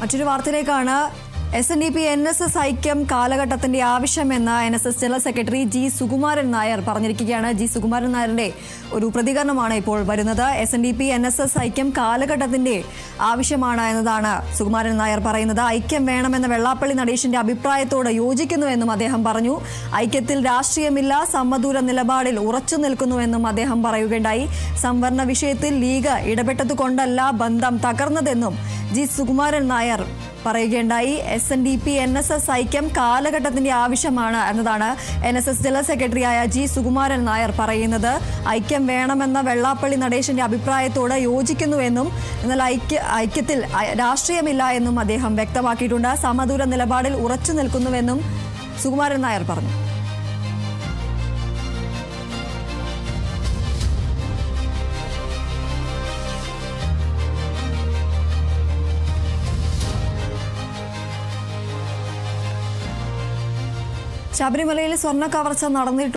മറ്റൊരു വാർത്തയിലേക്കാണ്. SNDP NSS ഐക്യം കാലഘട്ടത്തിന്റെ ആവശ്യമെന്ന് NSS general secretary G Sukumaran Nair പറഞ്ഞിരിക്കുകയാണ്. ജി സുകുമാരൻ നായരുടെ ഒരു പ്രതികരണമാണ് ഇപ്പോൾ വരുന്നത്. SNDP NSS ഐക്യം കാലഘട്ടത്തിന്റെ ആവശ്യമാണ് എന്നതാണ് സുകുമാരൻ നായർ പറയുന്നത്. ഐക്യം വേണമെന്ന വെള്ളാപ്പള്ളി നടേശന്റെ അഭിപ്രായത്തോട് യോജിക്കുന്നുവെന്നും അദ്ദേഹം പറഞ്ഞു. ഐക്യത്തിൽ രാഷ്ട്രീയമില്ല, സമദൂര നിലപാടിൽ ഉറച്ചു നിൽക്കുന്നുവെന്നും അദ്ദേഹം പറയുകയുണ്ടായി. സംവരണ വിഷയത്തിൽ ലീഗ് ഇടപെട്ടതുകൊണ്ടല്ല ബന്ധം തകർന്നതെന്നും ജി സുകുമാരൻ നായർ പറയുകയുണ്ടായി. SNDP NSS ഐക്യം കാലഘട്ടത്തിന്റെ ആവശ്യമാണ് എന്നതാണ് NSS ജനറൽ സെക്രട്ടറിയായ ജി സുകുമാരൻ നായർ പറയുന്നത്. ഐക്യം വേണമെന്ന വെള്ളാപ്പള്ളി നടേശന്റെ അഭിപ്രായത്തോട് യോജിക്കുന്നുവെന്നും എന്നാൽ ഐക്യത്തിൽ രാഷ്ട്രീയമില്ല എന്നും അദ്ദേഹം വ്യക്തമാക്കിയിട്ടുണ്ട്. സമദൂര നിലപാടിൽ ഉറച്ചു നിൽക്കുന്നുവെന്നും സുകുമാരൻ നായർ പറഞ്ഞു. ശബരിമലയിൽ സ്വർണ്ണ കവർച്ച നടന്നിട്ടുണ്ട്.